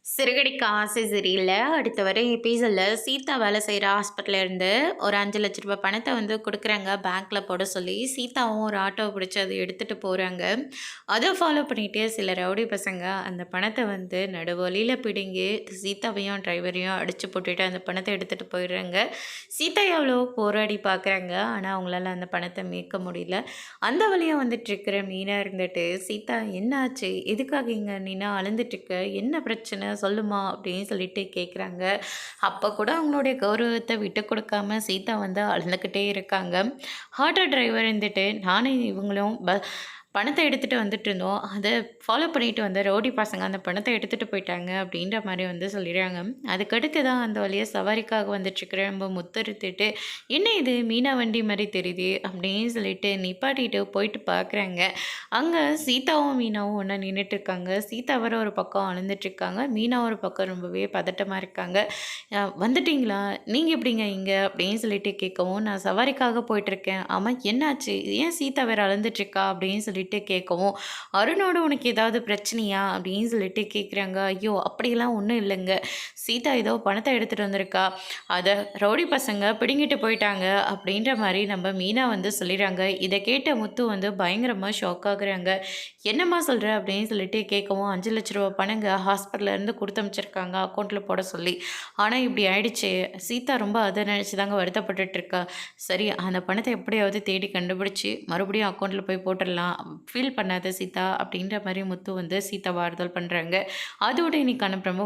சிறுகடிக்க ஆசை சரியில்ல. அடுத்த வர எபிசோட்ல சீதா வேலை செய்ற ஹாஸ்பிட்டல்ல இருந்து ஒரு ரூ. 5,00,000 பணத்த வந்து குடுக்குறாங்க பேங்க்ல போட சொல்லி. சீதாவும் ஒரு ஆட்டோவ பிடிச்சு அத எடுத்துட்டு போறாங்க. அத ஃபாலோ பண்ணிட்டு சில ரவுடி பசங்க அந்த பணத்த வந்து நடுவழியில பிடுங்கி சீதாவையும், டிரைவரையும் அடிச்சு போட்டுட்டு அந்த பணத்த எடுத்துட்டு போயிடுறாங்க. சீதா எவ்வளவோ போராடி பார்க்குறாங்க. ஆனா, அவங்களால அந்த பணத்த மீட்க முடியல. அந்த வழியா வந்துட்டுருக்கிற மீனா இருந்துட்டு, "சீதா என்னாச்சு? எதுக்காக இங்க நின்னு அழுந்துட்டுருக்க? என்ன பிரச்சனை? சொல்லுமா?" அப்படின்னு சொல்லிட்டு கேட்குறாங்க. அப்ப கூட அவங்களுடைய கௌரவத்த விட்டு கொடுக்காம சீதா வந்து அழுதுகிட்டே இருக்காங்க. ஆட்டோ டிரைவர் இருந்துட்டு, நானும் இவங்களும் பணத்த எடுத்துட்டு வந்துட்டுருந்தோம். அத ஃபாலோ பண்ணிட்டு வந்த ரவுடி பசங்க அந்த பணத்த எடுத்துட்டு போயிட்டாங்க அப்படின்ற மாரி வந்து சொல்லிடுறாங்க. அதுக்கடுத்து தான் அந்த வழியா சவாரிக்காக வந்துட்டுருக்கிற நம்ம முத்து எடுத்துட்டு, "என்ன இது மீனா வண்டி மாரி தெரியுதே!" அப்படின்னு சொல்லிட்டு நிப்பாட்டிட்டு போயிட்டு பார்க்குறாங்க. அங்க சீதாவும், மீனாவும் ஒண்ணா நின்னுட்டுருக்காங்க. சீதா வேற ஒரு பக்கம் அழுந்துட்டுருக்காங்க. மீனா ஒரு பக்கம் ரொம்பவே பதட்டமா இருக்காங்க. வந்துட்டீங்களா? நீங்க எப்படிங்க இங்க?" அப்படின்னு சொல்லிட்டு கேட்கவும், "நான் சவாரிக்காக போயிட்டுருக்கேன்." "ஆமா என்னாச்சு? ஏன் சீதா வேற அழுந்துட்டுருக்கா?" அப்படின்னு சொல்லிட்டு கேட்கவும், "அருணோட உனக்கு ஏதாவது பிரச்சனையா?" அப்படின்னு சொல்லிட்டு கேட்குறாங்க. "ஐயோ! அப்படியெல்லாம் ஒண்ணும் இல்லங்க. சீதா ஏதோ பணத்த எடுத்துட்டு வந்திருக்கா. அத ரவுடி பசங்க பிடுங்கிட்டு போயிட்டாங்க." அப்படின்ற மாரி நம்ம மீனா வந்து சொல்லிடுறாங்க. இத கேட்ட முத்து வந்து பயங்கரமா ஷாக் ஆகுறாங்க. "என்னம்மா சொல்ற?" அப்படின்னு சொல்லிட்டு கேட்கவும், ₹5,00,000 பணங்க ஹாஸ்பிட்டல்ல இருந்து குடுத்து அனுப்பிச்சிருக்காங்க அக்கவுண்ட்ல போட சொல்லி. ஆனா இப்படி ஆயிடுச்சே! சீதா ரொம்ப அத நினைச்சு தாங்க வருத்தப்பட்டுட்டு இருக்கா. சரி அந்த பணத்த எப்படியாவது தேடி கண்டுபிடிச்சு மறுபடியும் அக்கவுண்ட்ல போய் போட்டுறலாம். ஃபீல் பண்ணாத சீதா அப்படின்ற மாரி முத்து வந்து சீதாவ ஆறுதல் பண்றாங்க. அதோட இன்னைக்கான ப்ரோமோ